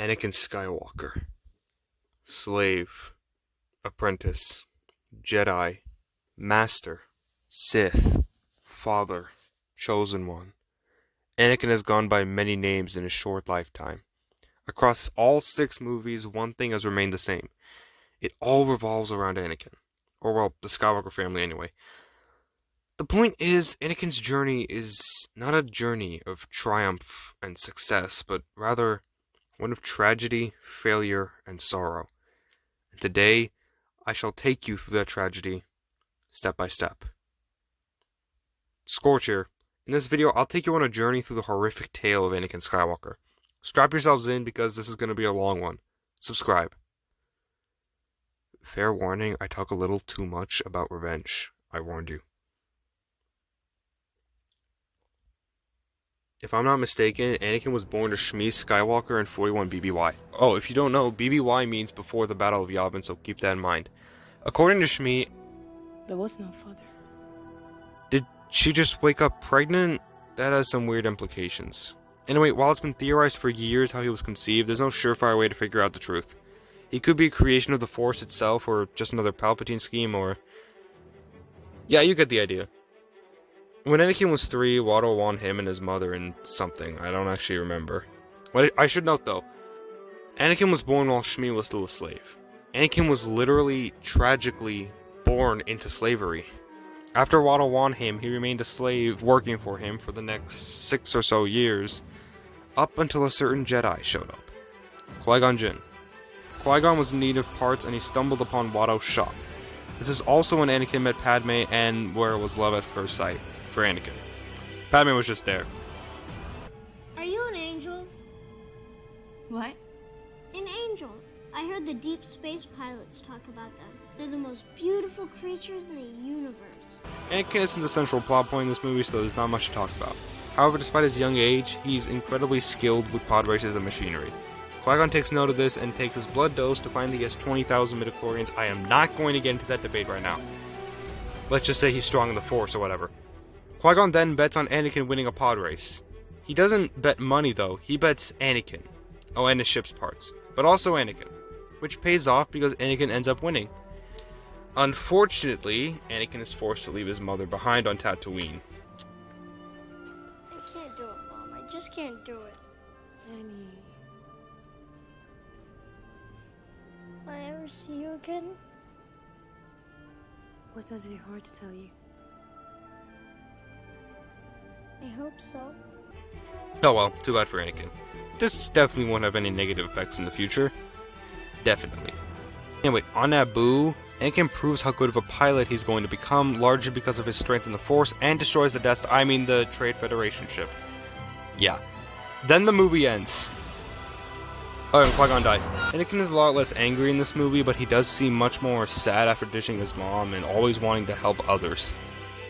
Anakin Skywalker. Slave, apprentice, Jedi, master, Sith, father, chosen one. Anakin has gone by many names in his short lifetime. Across all 6 movies, one thing has remained the same. It all revolves around Anakin. Or, well, the Skywalker family anyway. The point is, Anakin's journey is not a journey of triumph and success, but rather one of tragedy, failure, and sorrow. And today, I shall take you through that tragedy, step by step. Scorch here. In this video, I'll take you on a journey through the horrific tale of Anakin Skywalker. Strap yourselves in because this is going to be a long one. Subscribe. Fair warning, I talk a little too much about revenge. I warned you. If I'm not mistaken, Anakin was born to Shmi Skywalker in 41 BBY. Oh, if you don't know, BBY means before the Battle of Yavin, so keep that in mind. According to Shmi, there was no father. Did she just wake up pregnant? That has some weird implications. Anyway, while it's been theorized for years how he was conceived, there's no surefire way to figure out the truth. He could be a creation of the Force itself, or just another Palpatine scheme, or... yeah, you get the idea. When Anakin was 3, Watto won him and his mother in something. I don't actually remember. But I should note, though, Anakin was born while Shmi was still a slave. Anakin was literally, tragically, born into slavery. After Watto won him, he remained a slave working for him for the next 6 or so years, up until a certain Jedi showed up. Qui-Gon Jinn. Qui-Gon was in need of parts and he stumbled upon Watto's shop. This is also when Anakin met Padme and where it was love at first sight for Anakin. Padme was just there. Are you an angel? What? An angel. I heard the deep space pilots talk about them. They're the most beautiful creatures in the universe. Anakin isn't the central plot point in this movie, so there's not much to talk about. However, despite his young age, he's incredibly skilled with pod races and machinery. Qui-Gon takes note of this and takes his blood dose to find that he has 20,000 midichlorians. I am not going to get into that debate right now. Let's just say he's strong in the Force or whatever. Qui-Gon then bets on Anakin winning a pod race. He doesn't bet money though, he bets Anakin. Oh, and his ship's parts. But also Anakin. Which pays off because Anakin ends up winning. Unfortunately, Anakin is forced to leave his mother behind on Tatooine. I can't do it, Mom. I just can't do it. Annie. Will I ever see you again? What does your heart tell you? I hope so. Oh well, too bad for Anakin. This definitely won't have any negative effects in the future. Definitely. Anyway, on Naboo, Anakin proves how good of a pilot he's going to become, largely because of his strength in the Force, and destroys the Trade Federation ship. Yeah. Then the movie ends. Oh, and Qui-Gon dies. Anakin is a lot less angry in this movie, but he does seem much more sad after ditching his mom and always wanting to help others.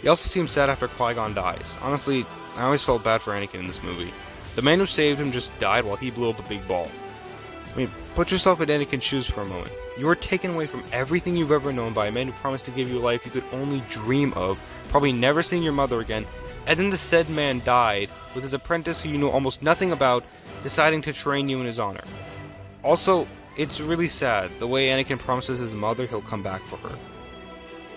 He also seems sad after Qui-Gon dies. Honestly, I always felt bad for Anakin in this movie. The man who saved him just died while he blew up a big ball. I mean, put yourself in Anakin's shoes for a moment. You were taken away from everything you've ever known by a man who promised to give you a life you could only dream of, probably never seeing your mother again, and then the said man died, with his apprentice who you know almost nothing about, deciding to train you in his honor. Also, it's really sad, the way Anakin promises his mother he'll come back for her.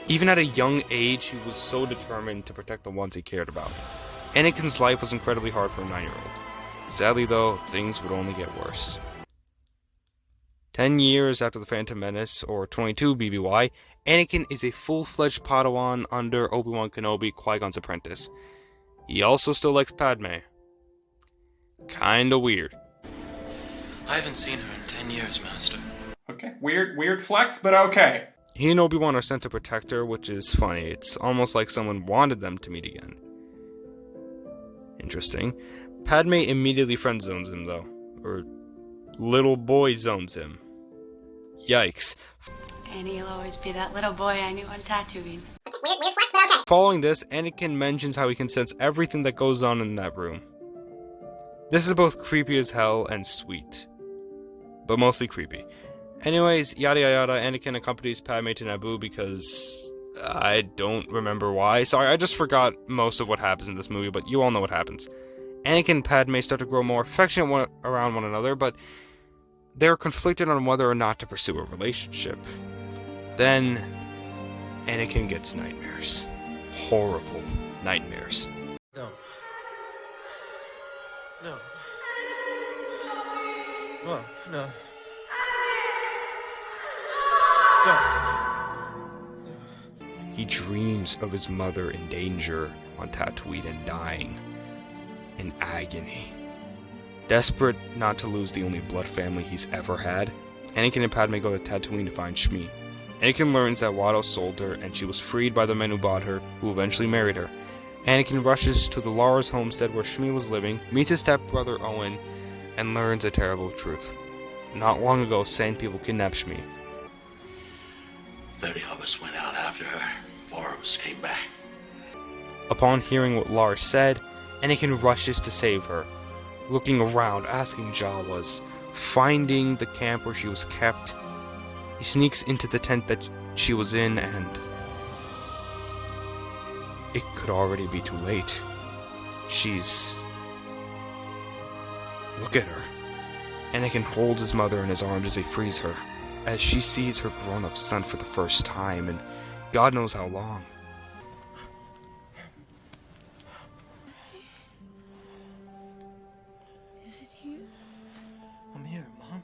Even at a young age, he was so determined to protect the ones he cared about. Anakin's life was incredibly hard for a 9-year-old. Sadly though, things would only get worse. 10 years after the Phantom Menace, or 22 BBY, Anakin is a full-fledged Padawan under Obi-Wan Kenobi, Qui-Gon's apprentice. He also still likes Padme. Kinda weird. I haven't seen her in 10 years, Master. Okay, weird flex, but okay. He and Obi-Wan are sent to protect her, which is funny. It's almost like someone wanted them to meet again. Interesting. Padme immediately friend-zones him, though. Or, little boy zones him. Yikes. And he'll always be that little boy I knew on Tatooine. Weird flex, but okay. Following this, Anakin mentions how he can sense everything that goes on in that room. This is both creepy as hell and sweet. But mostly creepy. Anyways, yada yada, Anakin accompanies Padme to Naboo because... I don't remember why. Sorry, I just forgot most of what happens in this movie, but you all know what happens. Anakin and Padme start to grow more affectionate around one another, but they're conflicted on whether or not to pursue a relationship. Then, Anakin gets nightmares. Horrible nightmares. No. No. Mom, no. No. He dreams of his mother in danger on Tatooine and dying in agony. Desperate not to lose the only blood family he's ever had, Anakin and Padme go to Tatooine to find Shmi. Anakin learns that Watto sold her and she was freed by the men who bought her, who eventually married her. Anakin rushes to the Lara's homestead where Shmi was living, meets his stepbrother Owen, and learns a terrible truth. Not long ago, Sand people kidnapped Shmi. 30 of us went out after her. 4 of us came back. Upon hearing what Lara said, Anakin rushes to save her. Looking around, asking Jawas, finding the camp where she was kept. He sneaks into the tent that she was in, and it could already be too late. Look at her. Anakin holds his mother in his arms as he frees her, as she sees her grown-up son for the first time, and God knows how long. Is it you? I'm here, Mom.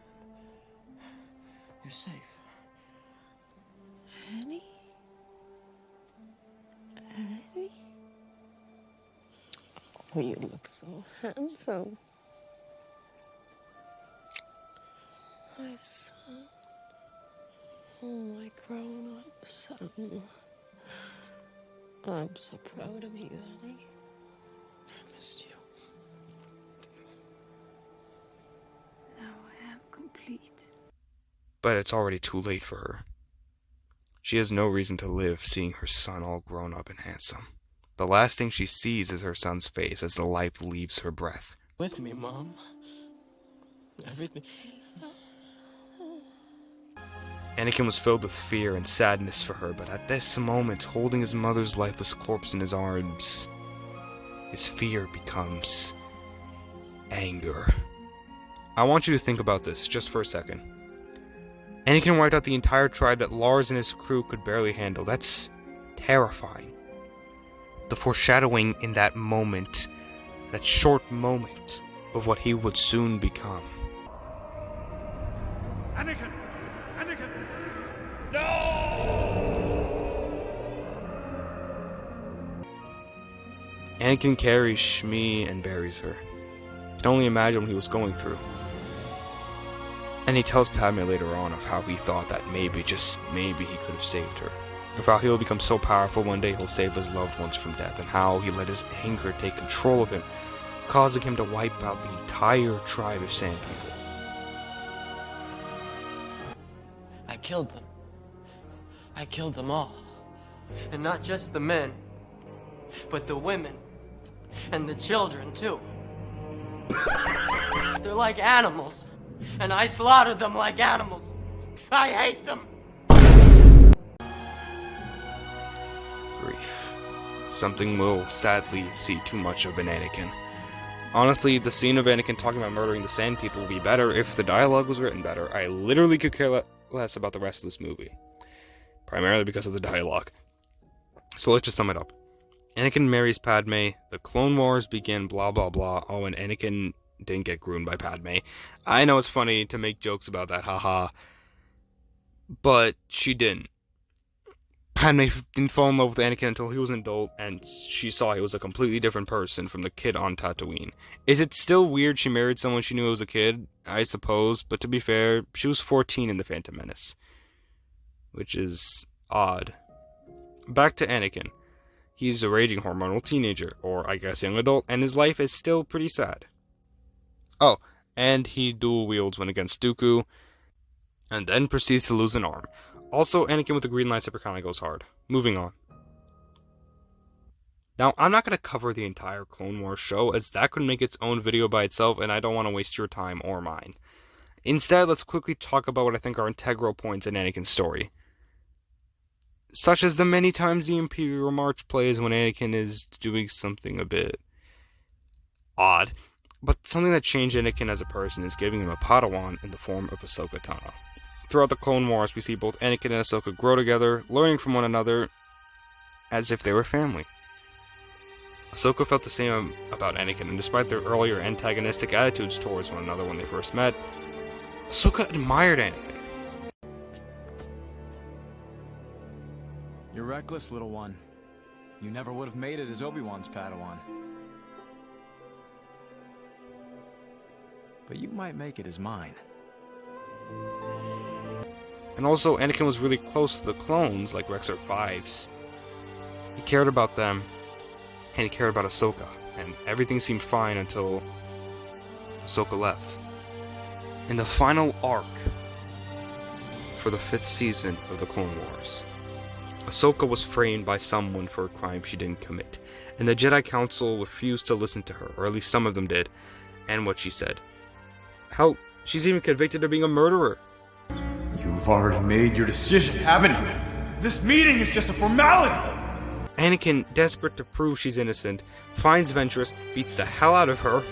You're safe. Annie? Annie? Oh, you look so handsome. My son. Oh, my grown-up son. I'm so proud of you, Annie. I missed you. Now I am complete. But it's already too late for her. She has no reason to live seeing her son all grown up and handsome. The last thing she sees is her son's face as the life leaves her breath. With me, Mom. Everything. Anakin was filled with fear and sadness for her, but at this moment, holding his mother's lifeless corpse in his arms, his fear becomes anger. I want you to think about this just for a second. Anakin wiped out the entire tribe that Lars and his crew could barely handle. That's terrifying. The foreshadowing in that moment, that short moment, of what he would soon become. Anakin! Anakin! Anakin carries Shmi and buries her. You can only imagine what he was going through. And he tells Padme later on of how he thought that maybe, just maybe, he could have saved her. Of how he'll become so powerful one day he'll save his loved ones from death, and how he let his anger take control of him, causing him to wipe out the entire tribe of Sand People. I killed them. I killed them all. And not just the men, but the women. And the children, too. They're like animals. And I slaughtered them like animals. I hate them! Grief. Something we'll sadly see too much of in Anakin. Honestly, the scene of Anakin talking about murdering the Sand People would be better if the dialogue was written better. I literally could care less about the rest of this movie. Primarily because of the dialogue. So let's just sum it up. Anakin marries Padme, the Clone Wars begin, blah blah blah. Oh, and Anakin didn't get groomed by Padme. I know it's funny to make jokes about that, haha. But she didn't. Padme didn't fall in love with Anakin until he was an adult, and she saw he was a completely different person from the kid on Tatooine. Is it still weird she married someone she knew was a kid? I suppose, but to be fair, she was 14 in the Phantom Menace. Which is odd. Back to Anakin. He's a raging hormonal teenager, or I guess young adult, and his life is still pretty sad. Oh, and he dual wields when against Dooku, and then proceeds to lose an arm. Also, Anakin with the green lightsaber kinda goes hard. Moving on. Now, I'm not going to cover the entire Clone Wars show, as that could make its own video by itself, and I don't want to waste your time or mine. Instead, let's quickly talk about what I think are integral points in Anakin's story. Such as the many times the Imperial March plays when Anakin is doing something a bit odd. But something that changed Anakin as a person is giving him a Padawan in the form of Ahsoka Tano. Throughout the Clone Wars, we see both Anakin and Ahsoka grow together, learning from one another as if they were family. Ahsoka felt the same about Anakin, and despite their earlier antagonistic attitudes towards one another when they first met, Ahsoka admired Anakin. You're reckless, little one. You never would have made it as Obi-Wan's Padawan. But you might make it as mine. And also, Anakin was really close to the clones, like Rex or Fives. He cared about them, and he cared about Ahsoka, and everything seemed fine until Ahsoka left. In the final arc for the 5th season of the Clone Wars, Ahsoka was framed by someone for a crime she didn't commit, and the Jedi Council refused to listen to her, or at least some of them did, and what she said. Hell, she's even convicted of being a murderer. You've already made your decision, haven't you? This meeting is just a formality! Anakin, desperate to prove she's innocent, finds Ventress, beats the hell out of her,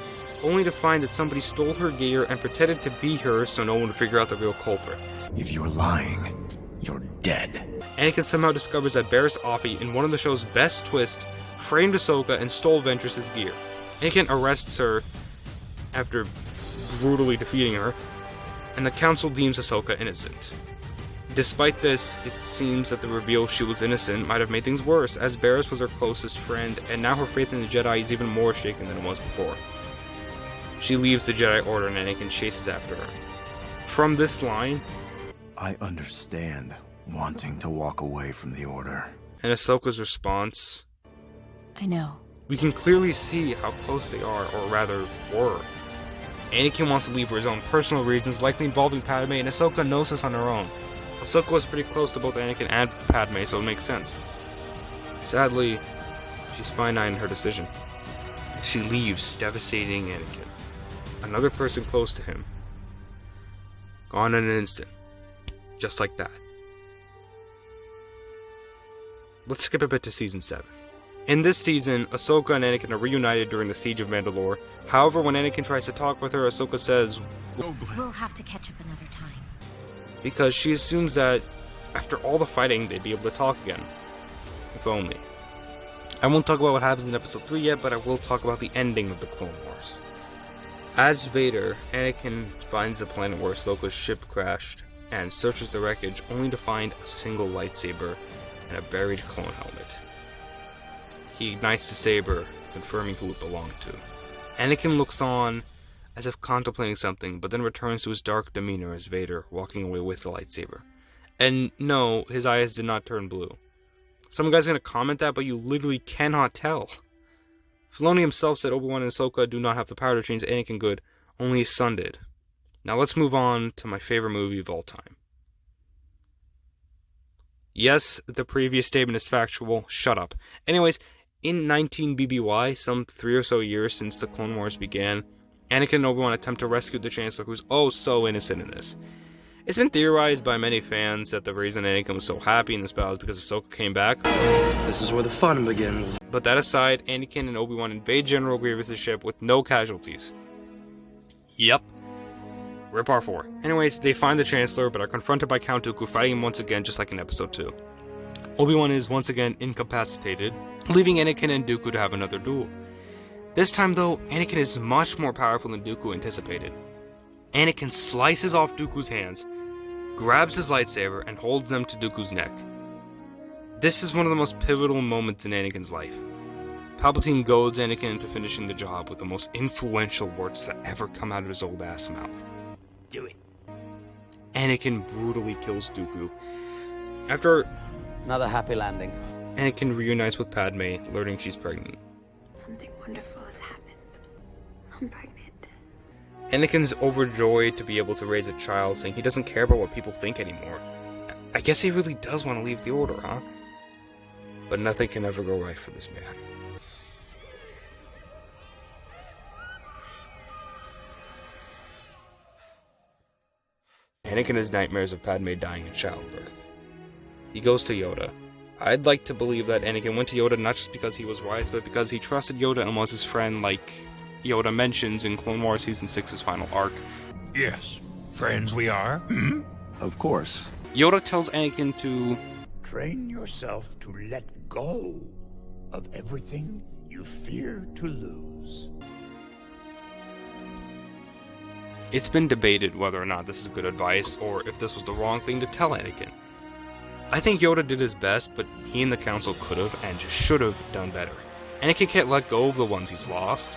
only to find that somebody stole her gear and pretended to be her so no one would figure out the real culprit. If you're lying, you're dead. Anakin somehow discovers that Barriss Offee, in one of the show's best twists, framed Ahsoka and stole Ventress's gear. Anakin arrests her after brutally defeating her, and the Council deems Ahsoka innocent. Despite this, it seems that the reveal she was innocent might have made things worse, as Barriss was her closest friend, and now her faith in the Jedi is even more shaken than it was before. She leaves the Jedi Order and Anakin chases after her. From this line, I understand wanting to walk away from the Order. And Ahsoka's response, I know. we can clearly see how close they are, or rather, were. Anakin wants to leave for his own personal reasons, likely involving Padme, and Ahsoka knows this on her own. Ahsoka was pretty close to both Anakin and Padme, so it makes sense. Sadly, she's finite in her decision. She leaves, devastating Anakin. Another person close to him. Gone in an instant. Just like that. Let's skip a bit to Season 7. In this season, Ahsoka and Anakin are reunited during the Siege of Mandalore. However, when Anakin tries to talk with her, Ahsoka says, we'll have to catch up another time. Because she assumes that, after all the fighting, they'd be able to talk again. If only. I won't talk about what happens in Episode 3 yet, but I will talk about the ending of the Clone Wars. As Vader, Anakin finds the planet where Ahsoka's ship crashed, and searches the wreckage only to find a single lightsaber and a buried clone helmet. He ignites the saber, confirming who it belonged to. Anakin looks on, as if contemplating something, but then returns to his dark demeanor as Vader, walking away with the lightsaber. And no, his eyes did not turn blue. Some guy's gonna comment that, but you literally cannot tell. Filoni himself said Obi-Wan and Ahsoka do not have the power to change Anakin good, only his son did. Now let's move on to my favorite movie of all time. Yes, the previous statement is factual, shut up. Anyways, in 19 BBY, some 3 or so years since the Clone Wars began, Anakin and Obi-Wan attempt to rescue the Chancellor, who's oh so innocent in this. It's been theorized by many fans that the reason Anakin was so happy in this battle is because Ahsoka came back. This is where the fun begins. But that aside, Anakin and Obi-Wan invade General Grievous' ship with no casualties. Yep. Rip R4. Anyways, they find the Chancellor, but are confronted by Count Dooku fighting him once again, just like in Episode 2. Obi-Wan is once again incapacitated, leaving Anakin and Dooku to have another duel. This time though, Anakin is much more powerful than Dooku anticipated. Anakin slices off Dooku's hands, grabs his lightsaber, and holds them to Dooku's neck. This is one of the most pivotal moments in Anakin's life. Palpatine goads Anakin into finishing the job with the most influential words that ever come out of his old ass mouth. Do it. Anakin brutally kills Dooku. After Another happy landing. Anakin reunites with Padme, learning she's pregnant. Something wonderful has happened. I'm pregnant. Anakin's overjoyed to be able to raise a child, saying he doesn't care about what people think anymore. I guess he really does want to leave the Order, huh? But nothing can ever go right for this man. Anakin has nightmares of Padme dying in childbirth. He goes to Yoda. I'd like to believe that Anakin went to Yoda not just because he was wise, but because he trusted Yoda and was his friend like Yoda mentions in Clone Wars Season 6's final arc. Yes, friends we are. Of course. Yoda tells Anakin to train yourself to let go of everything you fear to lose. It's been debated whether or not this is good advice, or if this was the wrong thing to tell Anakin. I think Yoda did his best, but he and the Council could have and just should have done better. Anakin can't let go of the ones he's lost.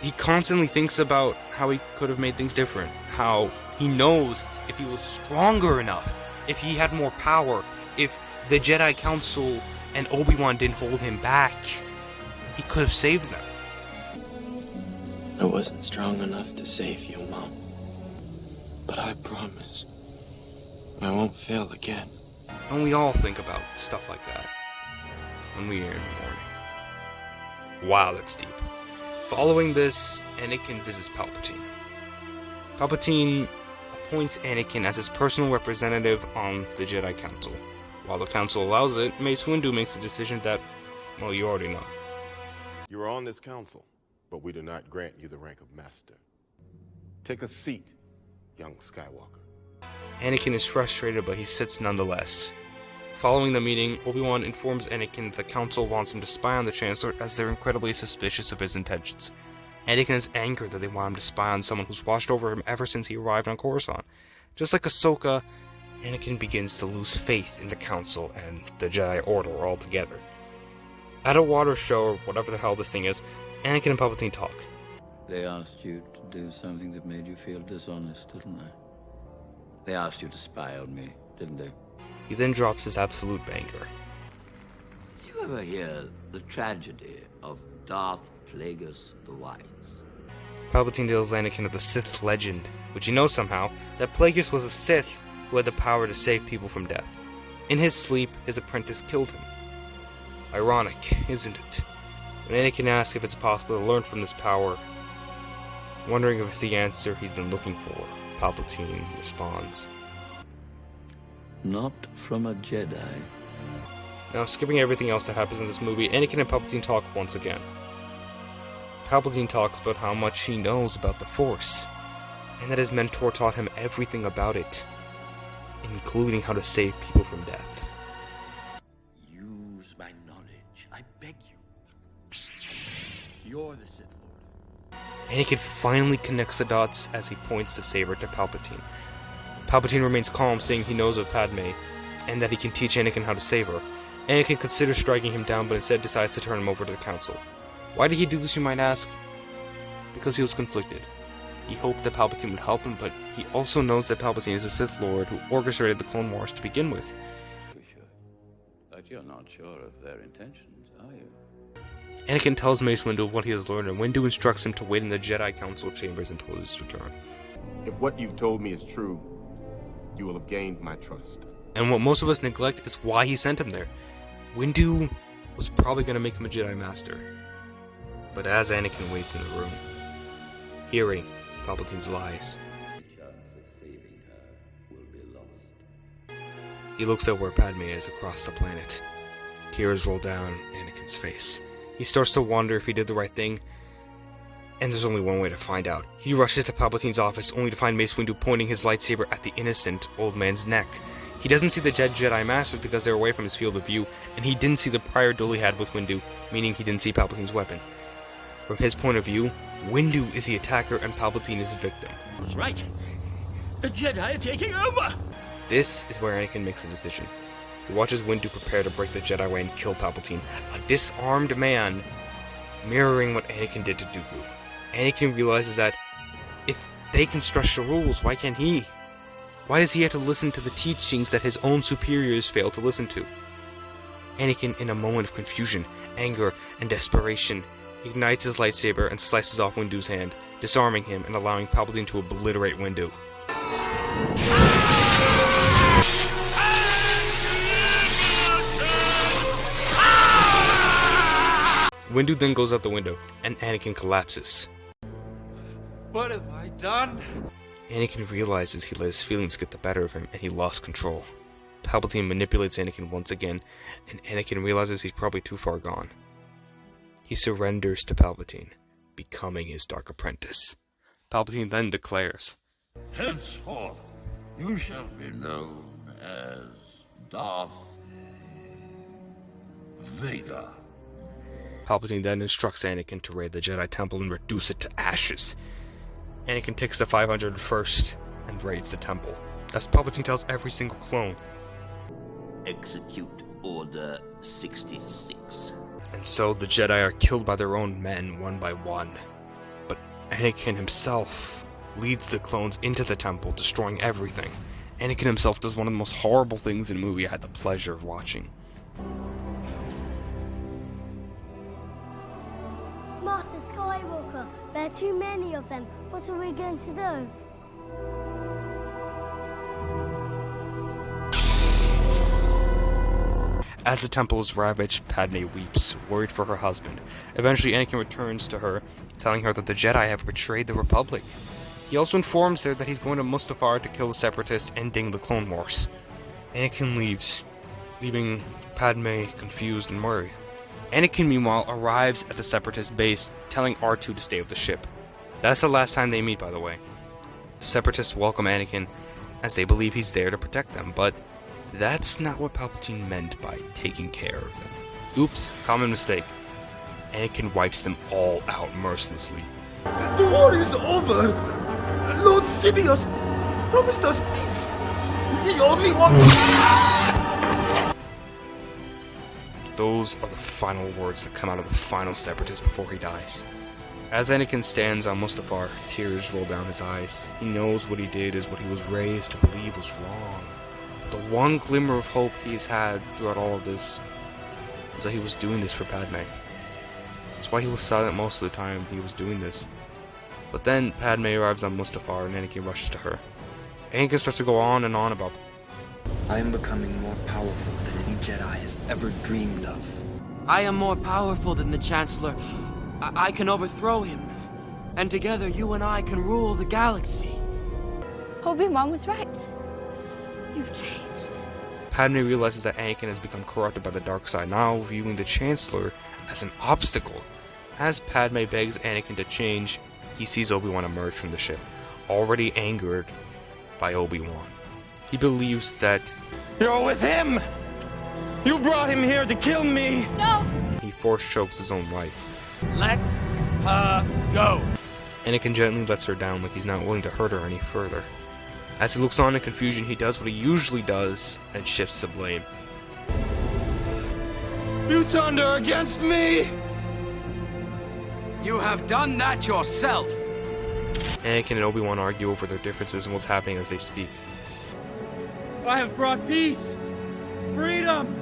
He constantly thinks about how he could have made things different, how he knows if he was stronger enough, if he had more power, if the Jedi Council and Obi-Wan didn't hold him back, he could have saved them. I wasn't strong enough to save you, Mom. But I promise, I won't fail again. And we all think about stuff like that when we are in the morning. Wow, that's deep. Following this, Anakin visits Palpatine. Palpatine appoints Anakin as his personal representative on the Jedi Council. While the Council allows it, Mace Windu makes a decision that, well, you already know. You are on this council, but we do not grant you the rank of Master. Take a seat, young Skywalker. Anakin is frustrated, but he sits nonetheless. Following the meeting, Obi-Wan informs Anakin that the Council wants him to spy on the Chancellor as they're incredibly suspicious of his intentions. Anakin is angered that they want him to spy on someone who's watched over him ever since he arrived on Coruscant. Just like Ahsoka, Anakin begins to lose faith in the Council and the Jedi Order altogether. At a water show, or whatever the hell this thing is, Anakin and Palpatine talk. They asked you to do something that made you feel dishonest, didn't they? They asked you to spy on me, didn't they? He then drops his absolute banger. Did you ever hear the tragedy of Darth Plagueis the Wise? Palpatine tells Anakin of the Sith legend, which he knows somehow, that Plagueis was a Sith who had the power to save people from death. In his sleep, his apprentice killed him. Ironic, isn't it? When Anakin asks if it's possible to learn from this power, wondering if it's the answer he's been looking for, Palpatine responds, "Not from a Jedi." Now, skipping everything else that happens in this movie, Anakin and Palpatine talk once again. Palpatine talks about how much he knows about the Force, and that his mentor taught him everything about it, including how to save people from death. Use my knowledge, I beg you. You're the Sith Lord. Anakin finally connects the dots as he points the saber to Palpatine. Palpatine remains calm, saying he knows of Padme, and that he can teach Anakin how to save her. Anakin considers striking him down, but instead decides to turn him over to the Council. Why did he do this, you might ask? Because he was conflicted. He hoped that Palpatine would help him, but he also knows that Palpatine is a Sith Lord who orchestrated the Clone Wars to begin with. But you're not sure of their intentions, are you? Anakin tells Mace Windu of what he has learned, and Windu instructs him to wait in the Jedi Council chambers until his return. If what you've told me is true, you will have gained my trust. And what most of us neglect is why he sent him there. Windu was probably going to make him a Jedi Master. But as Anakin waits in the room, hearing Palpatine's lies, he looks at where Padme is across the planet. Tears roll down Anakin's face. He starts to wonder if he did the right thing, and there's only one way to find out. He rushes to Palpatine's office, only to find Mace Windu pointing his lightsaber at the innocent old man's neck. He doesn't see the dead Jedi Masters because they're away from his field of view, and he didn't see the prior duel he had with Windu, meaning he didn't see Palpatine's weapon. From his point of view, Windu is the attacker and Palpatine is the victim. I was right. The Jedi are taking over! This is where Anakin makes a decision. He watches Windu prepare to break the Jedi way and kill Palpatine, a disarmed man, mirroring what Anakin did to Dooku. Anakin realizes that if they can stretch the rules, why can't he? Why does he have to listen to the teachings that his own superiors fail to listen to? Anakin, in a moment of confusion, anger, and desperation, ignites his lightsaber and slices off Windu's hand, disarming him and allowing Palpatine to obliterate Windu. Windu then goes out the window, and Anakin collapses. What have I done? Anakin realizes he let his feelings get the better of him, and he lost control. Palpatine manipulates Anakin once again, and Anakin realizes he's probably too far gone. He surrenders to Palpatine, becoming his dark apprentice. Palpatine then declares, Henceforth, you shall be known as Darth Vader. Palpatine then instructs Anakin to raid the Jedi Temple and reduce it to ashes. Anakin takes the 501st and raids the temple, as Palpatine tells every single clone. Execute Order 66. And so the Jedi are killed by their own men one by one. But Anakin himself leads the clones into the temple, destroying everything. Anakin himself does one of the most horrible things in a movie I had the pleasure of watching. Master Skywalker, there are too many of them. What are we going to do? As the temple is ravaged, Padme weeps, worried for her husband. Eventually, Anakin returns to her, telling her that the Jedi have betrayed the Republic. He also informs her that he's going to Mustafar to kill the Separatists, ending the Clone Wars. Anakin leaves, leaving Padme confused and worried. Anakin, meanwhile, arrives at the Separatist base, telling R2 to stay with the ship. That's the last time they meet, by the way. The Separatists welcome Anakin, as they believe he's there to protect them, but that's not what Palpatine meant by taking care of them. Oops, common mistake. Anakin wipes them all out mercilessly. The war is over! Lord Sidious promised us peace! The only one... Those are the final words that come out of the final Separatist before he dies. As Anakin stands on Mustafar, tears roll down his eyes. He knows what he did is what he was raised to believe was wrong. But the one glimmer of hope he's had throughout all of this was that he was doing this for Padme. That's why he was silent most of the time he was doing this. But then Padme arrives on Mustafar and Anakin rushes to her. Anakin starts to go on and on about, I am becoming more powerful than any Jedi has ever dreamed of. I am more powerful than the Chancellor. I can overthrow him. And together you and I can rule the galaxy. Obi-Wan was right. You've changed. Padme realizes that Anakin has become corrupted by the dark side, now viewing the Chancellor as an obstacle. As Padme begs Anakin to change, he sees Obi-Wan emerge from the ship, already angered by Obi-Wan. He believes that you're with him! You brought him here to kill me! No! He force chokes his own wife. Let her go! Anakin gently lets her down like he's not willing to hurt her any further. As he looks on in confusion, he does what he usually does and shifts the blame. You turned her against me! You have done that yourself! Anakin and Obi-Wan argue over their differences and what's happening as they speak. I have brought peace, freedom,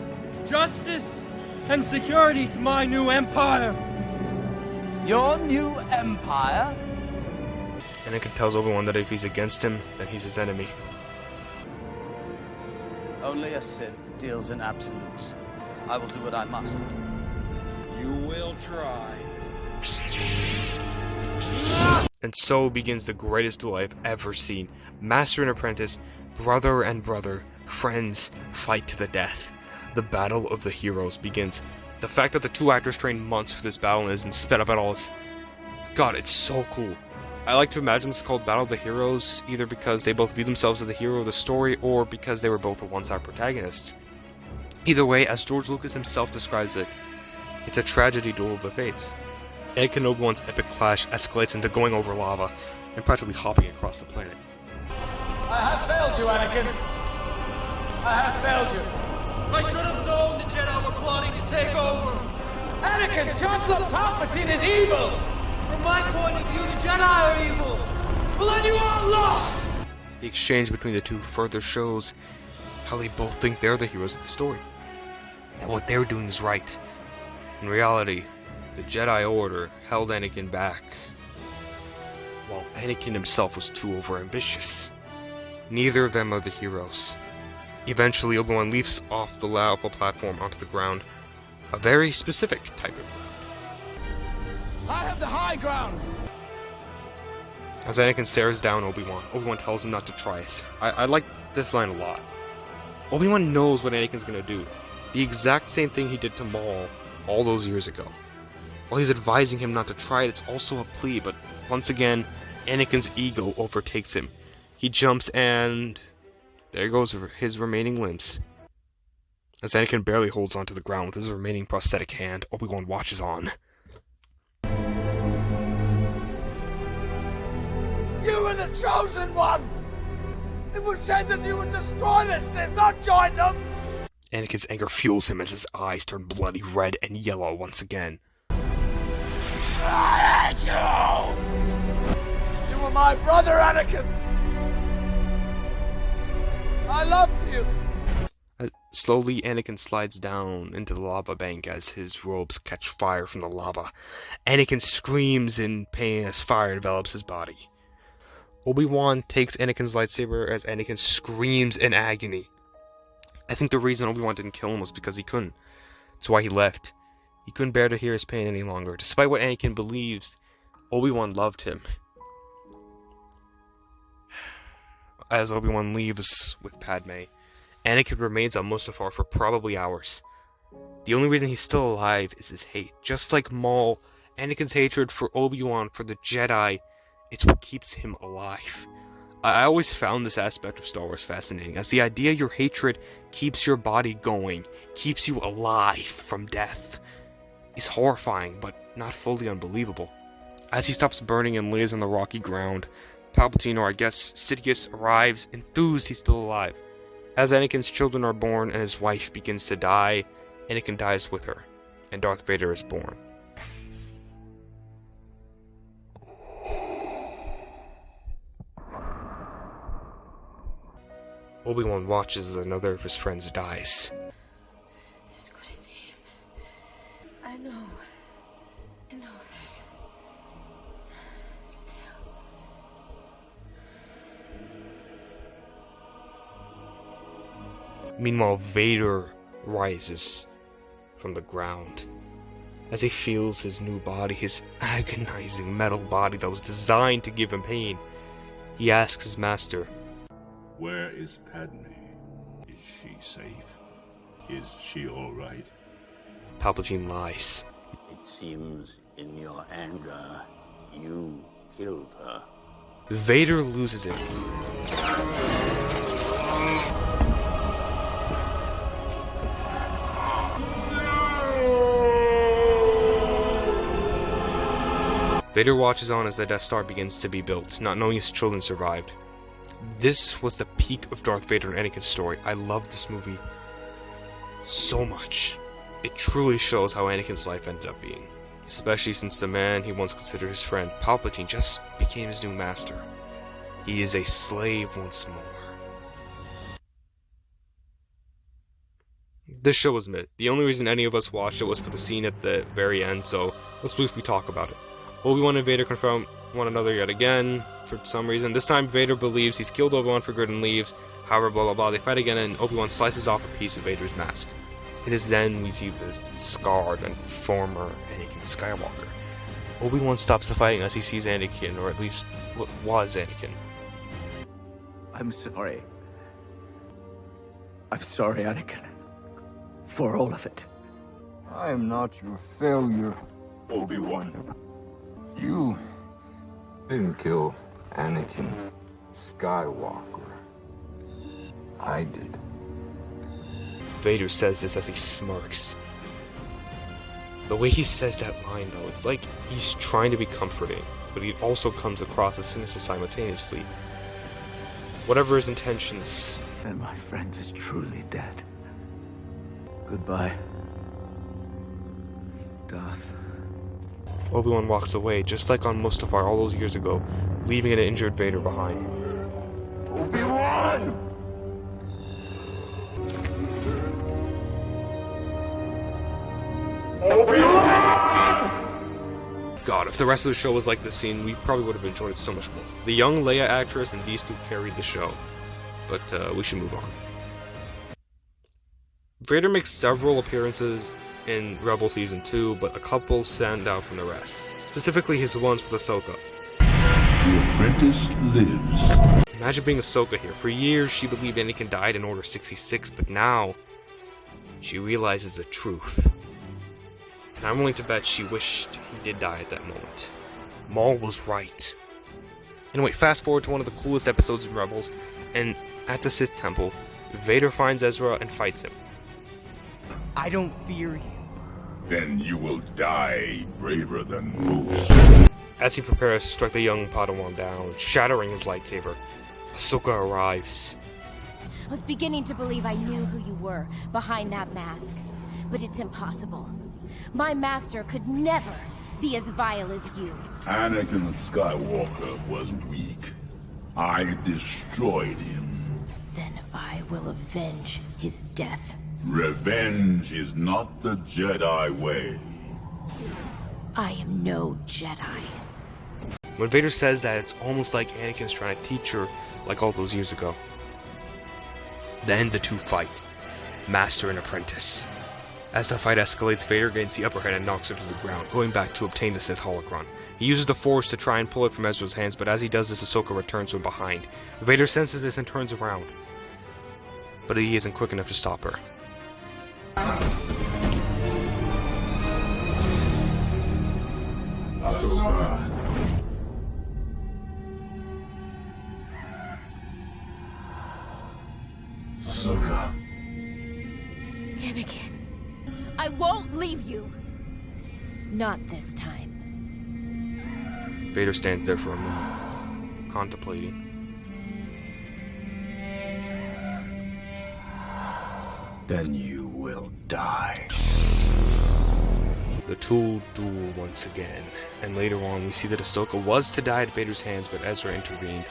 justice, and security to my new empire. Your new empire? Anakin tells Obi-Wan that if he's against him, then he's his enemy. Only a Sith deals in absolutes. I will do what I must. You will try. And so begins the greatest duel I've ever seen. Master and apprentice, brother and brother, friends, fight to the death. The battle of the heroes begins. The fact that the two actors trained months for this battle and isn't sped up at all is... God, it's so cool. I like to imagine it's called Battle of the Heroes, either because they both view themselves as the hero of the story, or because they were both the one-side protagonists. Either way, as George Lucas himself describes it, it's a tragedy duel of the fates. Anakin and Obi-Wan's epic clash escalates into going over lava and practically hopping across the planet. I have failed you, Anakin. I have failed you. I should have known the Jedi were plotting to take over. Anakin, Chancellor Palpatine is evil. From my point of view, the Jedi are evil. Well, then you are lost. The exchange between the two further shows how they both think they're the heroes of the story. That what they're doing is right. In reality, the Jedi Order held Anakin back, while Anakin himself was too overambitious. Neither of them are the heroes. Eventually, Obi-Wan leaps off the lava platform onto the ground, a very specific type of ground. I have the high ground. As Anakin stares down Obi-Wan, Obi-Wan tells him not to try it. I like this line a lot. Obi-Wan knows what Anakin's gonna do. The exact same thing he did to Maul all those years ago. While he's advising him not to try it, it's also a plea, but once again, Anakin's ego overtakes him. He jumps and there goes his remaining limbs. As Anakin barely holds onto the ground with his remaining prosthetic hand, Obi-Wan watches on. You were the chosen one! It was said that you would destroy the Sith, not join them! Anakin's anger fuels him as his eyes turn bloody red and yellow once again. I hate you! You were my brother, Anakin! I loved you! Slowly, Anakin slides down into the lava bank as his robes catch fire from the lava. Anakin screams in pain as fire envelops his body. Obi-Wan takes Anakin's lightsaber as Anakin screams in agony. I think the reason Obi-Wan didn't kill him was because he couldn't. That's why he left. He couldn't bear to hear his pain any longer. Despite what Anakin believes, Obi-Wan loved him. As Obi-Wan leaves with Padme, Anakin remains on Mustafar for probably hours. The only reason he's still alive is his hate. Just like Maul, Anakin's hatred for Obi-Wan, for the Jedi, it's what keeps him alive. I always found this aspect of Star Wars fascinating, as the idea your hatred keeps your body going, keeps you alive from death, is horrifying, but not fully unbelievable. As he stops burning and lays on the rocky ground, Palpatine, or I guess Sidious, arrives, enthused he's still alive. As Anakin's children are born and his wife begins to die, Anakin dies with her, and Darth Vader is born. Obi-Wan watches as another of his friends dies. There's good in him. I know. There's still. Meanwhile, Vader rises from the ground. As he feels his new body, his agonizing metal body that was designed to give him pain, he asks his master, "Where is Padme? Is she safe? Is she all right?" Palpatine lies. It seems in your anger, you killed her. Vader loses it. Vader watches on as the Death Star begins to be built, not knowing his children survived. This was the peak of Darth Vader and Anakin's story. I love this movie so much. It truly shows how Anakin's life ended up being. Especially since the man he once considered his friend, Palpatine, just became his new master. He is a slave once more. This show was mid. The only reason any of us watched it was for the scene at the very end, so let's briefly talk about it. Obi-Wan and Vader confront one another yet again, for some reason. This time Vader believes he's killed Obi-Wan for good and leaves. However, blah blah blah, they fight again and Obi-Wan slices off a piece of Vader's mask. It is then we see the scarred and former Anakin Skywalker. Obi-Wan stops the fighting as he sees Anakin, or at least what was Anakin. I'm sorry. I'm sorry, Anakin. For all of it. I am not your failure, Obi-Wan. You didn't kill Anakin Skywalker. I did. Vader says this as he smirks. The way he says that line, though, it's like he's trying to be comforting, but he also comes across as sinister simultaneously. Whatever his intentions. And my friend is truly dead. Goodbye, Darth. Obi-Wan walks away, just like on Mustafar all those years ago, leaving an injured Vader behind. Obi-Wan! Obi-Wan! God, if the rest of the show was like this scene, we probably would have enjoyed it so much more. The young Leia actress and these two carried the show, but we should move on. Vader makes several appearances in Rebel Season 2, but a couple stand out from the rest. Specifically his ones with Ahsoka. The apprentice lives. Imagine being Ahsoka here. For years she believed Anakin died in Order 66, but now she realizes the truth. And I'm willing to bet she wished he did die at that moment. Maul was right. Anyway, fast forward to one of the coolest episodes in Rebels, and at the Sith Temple, Vader finds Ezra and fights him. I don't fear you. Then you will die braver than most. As he prepares to strike the young Padawan down, shattering his lightsaber, Ahsoka arrives. I was beginning to believe I knew who you were behind that mask, but it's impossible. My master could never be as vile as you. Anakin Skywalker was weak. I destroyed him. Then I will avenge his death. Revenge is not the Jedi way. I am no Jedi. When Vader says that, it's almost like Anakin's trying to teach her like all those years ago. Then the two fight, master and apprentice. As the fight escalates, Vader gains the upper hand and knocks her to the ground, going back to obtain the Sith holocron. He uses the Force to try and pull it from Ezra's hands, but as he does this, Ahsoka returns from behind. Vader senses this and turns around, but he isn't quick enough to stop her. Ahsoka. Ahsoka. Anakin, I won't leave you. Not this time. Vader stands there for a moment, contemplating. Then you will die. The two duel once again, and later on we see that Ahsoka was to die at Vader's hands, but Ezra intervened.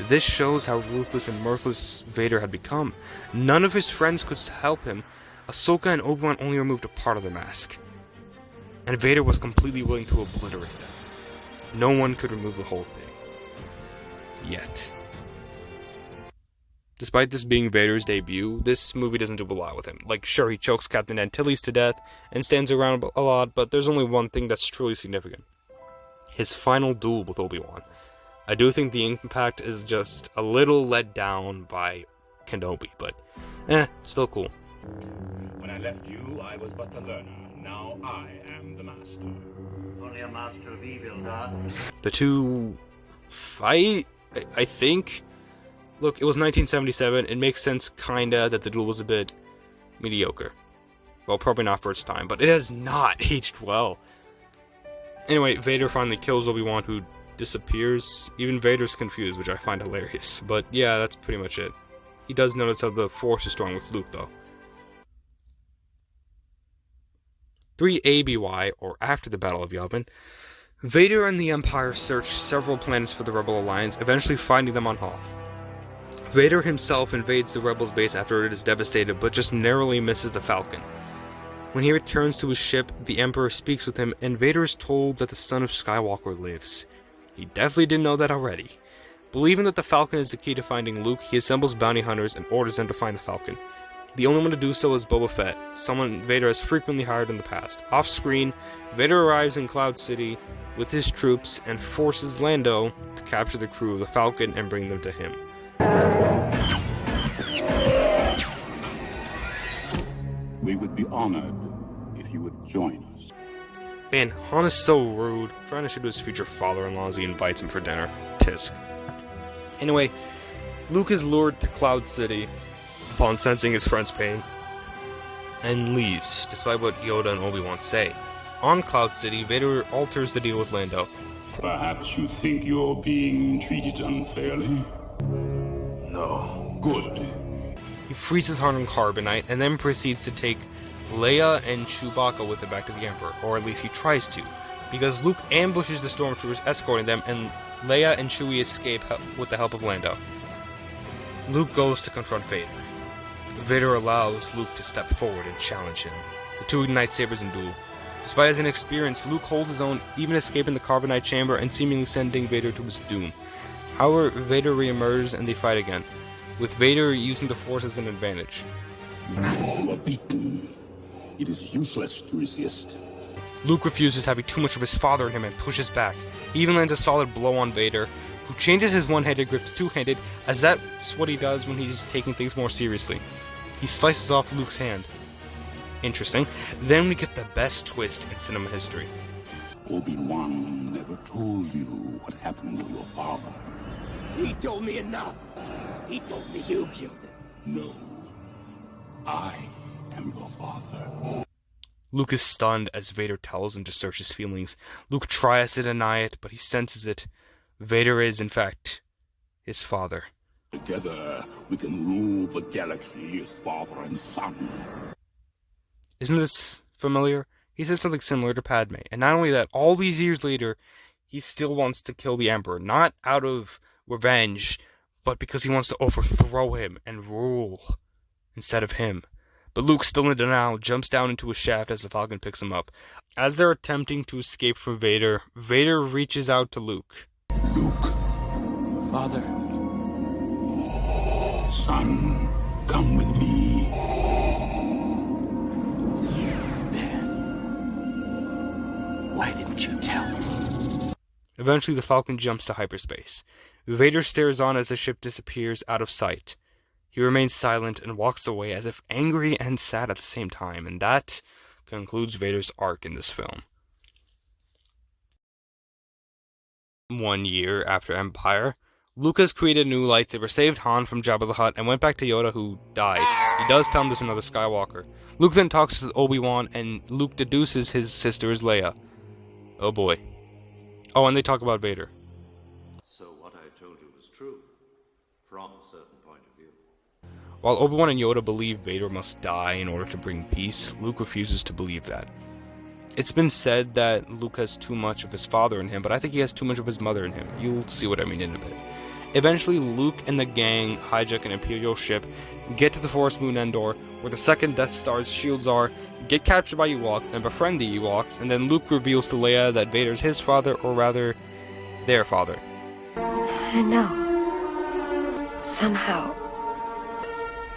This shows how ruthless and mirthless Vader had become. None of his friends could help him. Ahsoka and Obi-Wan only removed a part of the mask, and Vader was completely willing to obliterate them. No one could remove the whole thing. Yet. Despite this being Vader's debut, this movie doesn't do a lot with him. Like, sure, he chokes Captain Antilles to death and stands around a lot, but there's only one thing that's truly significant. His final duel with Obi-Wan. I do think the impact is just a little let down by Kenobi, but still cool. When I left you, I was but the learner. Now I am the master. Only a master of evil, Darth. The two fight, I think. Look, it was 1977. It makes sense, kinda, that the duel was a bit mediocre. Well, probably not for its time, but it has not aged well. Anyway, Vader finally kills Obi-Wan, who disappears. Even Vader's confused, which I find hilarious. But yeah, that's pretty much it. He does notice how the Force is strong with Luke, though. 3 ABY, or after the Battle of Yavin, Vader and the Empire search several planets for the Rebel Alliance, eventually finding them on Hoth. Vader himself invades the Rebels' base after it is devastated, but just narrowly misses the Falcon. When he returns to his ship, the Emperor speaks with him, and Vader is told that the son of Skywalker lives. He definitely didn't know that already. Believing that the Falcon is the key to finding Luke, he assembles bounty hunters and orders them to find the Falcon. The only one to do so is Boba Fett, someone Vader has frequently hired in the past. Off-screen, Vader arrives in Cloud City with his troops and forces Lando to capture the crew of the Falcon and bring them to him. We would be honored if you would join us. Man, Han is so rude, trying to shoot his future father-in-law as he invites him for dinner. Tisk. Anyway, Luke is lured to Cloud City upon sensing his friend's pain, and leaves, despite what Yoda and Obi-Wan say. On Cloud City, Vader alters the deal with Lando. Perhaps you think you're being treated unfairly? No. Good. He freezes Han on Carbonite, and then proceeds to take Leia and Chewbacca with him back to the Emperor, or at least he tries to, because Luke ambushes the stormtroopers escorting them, and Leia and Chewie escape with the help of Lando. Luke goes to confront Vader. Vader allows Luke to step forward and challenge him. The two ignite sabers and duel. Despite his inexperience, Luke holds his own, even escaping the Carbonite chamber and seemingly sending Vader to his doom. However, Vader reemerges and they fight again, with Vader using the Force as an advantage. You are beaten. It is useless to resist. Luke refuses, having too much of his father in him, and pushes back. He even lands a solid blow on Vader, who changes his one-handed grip to two-handed, as that's what he does when he's taking things more seriously. He slices off Luke's hand. Interesting. Then we get the best twist in cinema history. Obi-Wan never told you what happened to your father. He told me enough. He told me you killed him. No. I am your father. Luke is stunned as Vader tells him to search his feelings. Luke tries to deny it, but he senses it. Vader is, in fact, his father. Together, we can rule the galaxy as father and son. Isn't this familiar? He said something similar to Padme. And not only that, all these years later, he still wants to kill the Emperor. Not out of revenge, but because he wants to overthrow him and rule instead of him. But Luke, still in denial, jumps down into a shaft as the Falcon picks him up. As they're attempting to escape from Vader, Vader reaches out to Luke. Luke. Father. Son, come with me. Why didn't you tell me? Eventually, the Falcon jumps to hyperspace. Vader stares on as the ship disappears out of sight. He remains silent and walks away as if angry and sad at the same time, and that concludes Vader's arc in this film. 1 year after Empire, Luke has created a new lightsaber, saved Han from Jabba the Hutt, and went back to Yoda, who dies. He does tell him there's another Skywalker. Luke then talks with Obi-Wan, and Luke deduces his sister is Leia. Oh boy. Oh, and they talk about Vader. So what I told you was true, from a certain point of view. While Obi-Wan and Yoda believe Vader must die in order to bring peace, Luke refuses to believe that. It's been said that Luke has too much of his father in him, but I think he has too much of his mother in him. You'll see what I mean in a bit. Eventually, Luke and the gang hijack an Imperial ship, get to the forest moon Endor, where the second Death Star's shields are, get captured by Ewoks, and befriend the Ewoks, and then Luke reveals to Leia that Vader's his father, or rather, their father. I know. Somehow,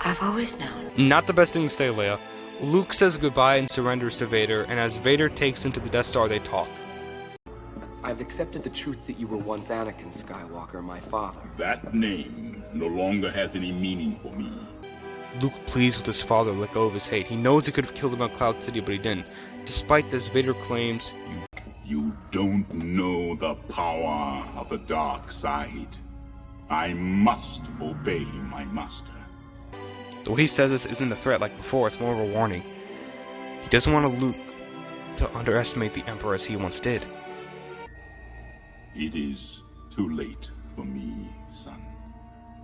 I've always known. Not the best thing to say, Leia. Luke says goodbye and surrenders to Vader, and as Vader takes him to the Death Star, they talk. I've accepted the truth that you were once Anakin Skywalker, my father. That name no longer has any meaning for me. Luke pleads with his father to let go of his hate. He knows he could have killed him at Cloud City, but he didn't. Despite this, Vader claims, You don't know the power of the dark side. I must obey my master. The way he says this isn't a threat like before, it's more of a warning. He doesn't want Luke to underestimate the Emperor as he once did. It is too late for me, son.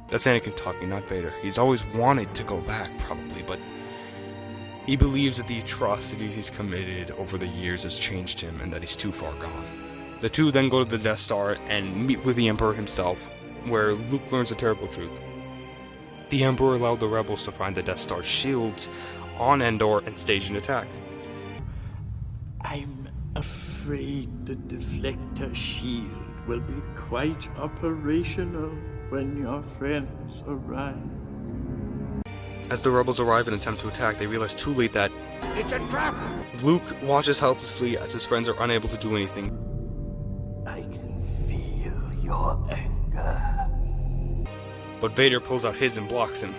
That's Anakin talking, not Vader. He's always wanted to go back, probably, but he believes that the atrocities he's committed over the years has changed him and that he's too far gone. The two then go to the Death Star and meet with the Emperor himself, where Luke learns the terrible truth. The Emperor allowed the rebels to find the Death Star's shields on Endor and stage an attack. I'm afraid the deflector shield will be quite operational when your friends arrive. As the rebels arrive and attempt to attack, they realize too late that It's a trap! Luke watches helplessly as his friends are unable to do anything. I can feel your anger. But Vader pulls out his and blocks him,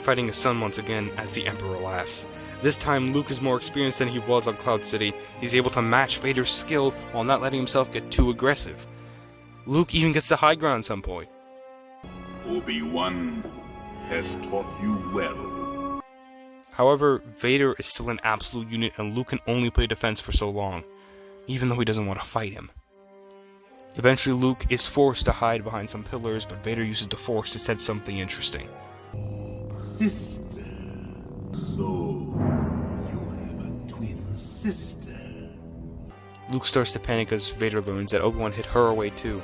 fighting his son once again as the Emperor laughs. This time, Luke is more experienced than he was on Cloud City. He's able to match Vader's skill while not letting himself get too aggressive. Luke even gets the high ground at some point. Obi-Wan has taught you well. However, Vader is still an absolute unit and Luke can only play defense for so long, even though he doesn't want to fight him. Eventually, Luke is forced to hide behind some pillars, but Vader uses the Force to say something interesting. Sister. So, you have a twin sister. Luke starts to panic as Vader learns that Obi-Wan hid her away too.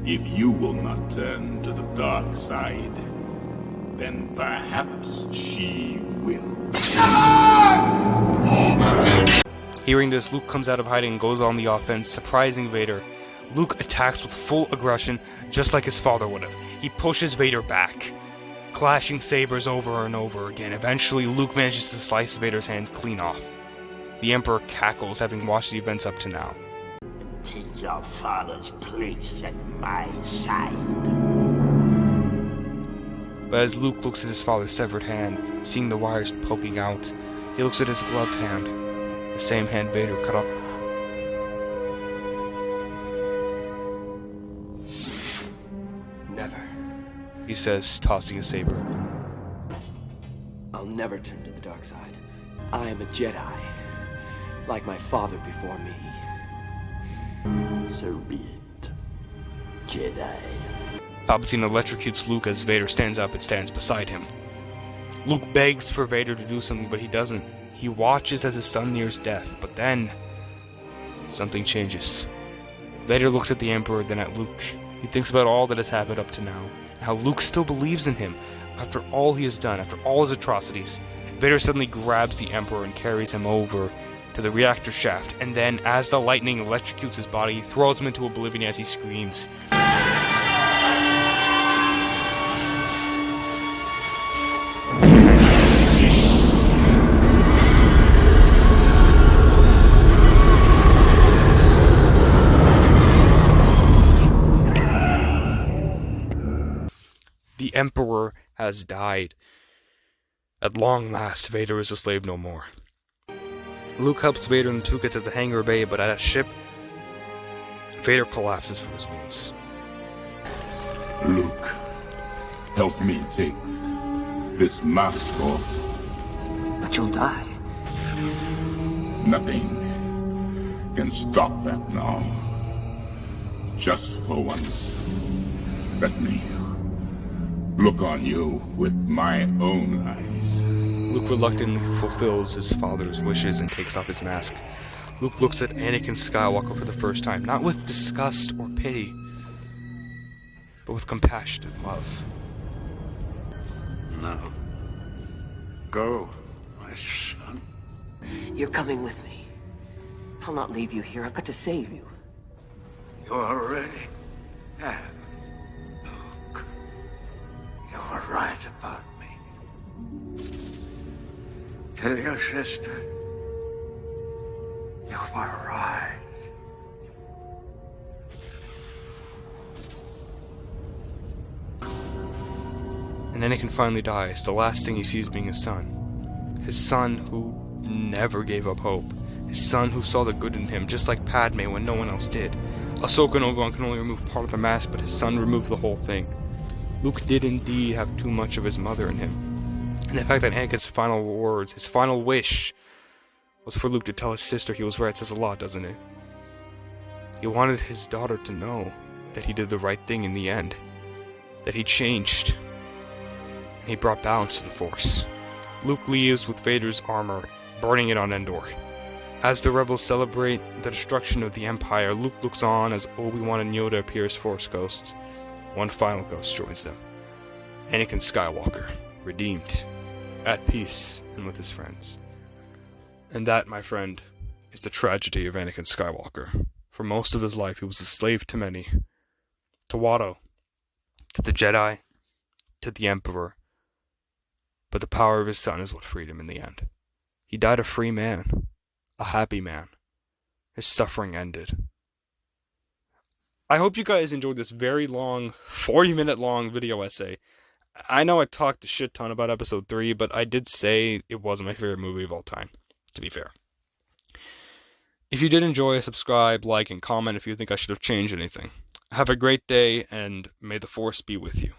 If you will not turn to the dark side, then perhaps she will. Hearing this, Luke comes out of hiding and goes on the offense, surprising Vader. Luke attacks with full aggression, just like his father would have. He pushes Vader back, clashing sabers over and over again. Eventually, Luke manages to slice Vader's hand clean off. The Emperor cackles, having watched the events up to now. Take your father's place at my side. But as Luke looks at his father's severed hand, seeing the wires poking out, he looks at his gloved hand, the same hand Vader cut off. Never. He says, tossing a saber. I'll never turn to the dark side. I am a Jedi, like my father before me. So be it, Jedi. Palpatine electrocutes Luke as Vader stands up and stands beside him. Luke begs for Vader to do something, but he doesn't. He watches as his son nears death, but then something changes. Vader looks at the Emperor, then at Luke. He thinks about all that has happened up to now, how Luke still believes in him after all he has done, after all his atrocities. Vader suddenly grabs the Emperor and carries him over to the reactor shaft, and then, as the lightning electrocutes his body, he throws him into oblivion as he screams. The Emperor has died. At long last, Vader is a slave no more. Luke helps Vader and the two get to the hangar bay, but at a ship, Vader collapses from his wounds. Luke, help me take this mask off. But you'll die. Nothing can stop that now. Just for once, let me look on you with my own eyes. Luke reluctantly fulfills his father's wishes and takes off his mask. Luke looks at Anakin Skywalker for the first time, not with disgust or pity, but with compassion and love. No. Go, my son. You're coming with me. I'll not leave you here. I've got to save you. You already have. Luke. You were right about me. Tell your sister. You were right. And Anakin finally dies, the last thing he sees being his son. His son who never gave up hope. His son who saw the good in him, just like Padme when no one else did. Ahsoka and Obi-Wan can only remove part of the mask, but his son removed the whole thing. Luke did indeed have too much of his mother in him. And the fact that Anakin's final words, his final wish, was for Luke to tell his sister he was right says a lot, doesn't it? He wanted his daughter to know that he did the right thing in the end. That he changed. And he brought balance to the Force. Luke leaves with Vader's armor, burning it on Endor. As the rebels celebrate the destruction of the Empire, Luke looks on as Obi-Wan and Yoda appear as Force ghosts. One final ghost joins them. Anakin Skywalker, redeemed, at peace, and with his friends. And that, my friend, is the tragedy of Anakin Skywalker. For most of his life, he was a slave to many. To Watto, to the Jedi, to the Emperor. But the power of his son is what freed him in the end. He died a free man, a happy man. His suffering ended. I hope you guys enjoyed this very long, 40-minute long video essay. I know I talked a shit ton about episode 3, but I did say it wasn't my favorite movie of all time, to be fair. If you did enjoy, subscribe, like, and comment if you think I should have changed anything. Have a great day, and may the Force be with you.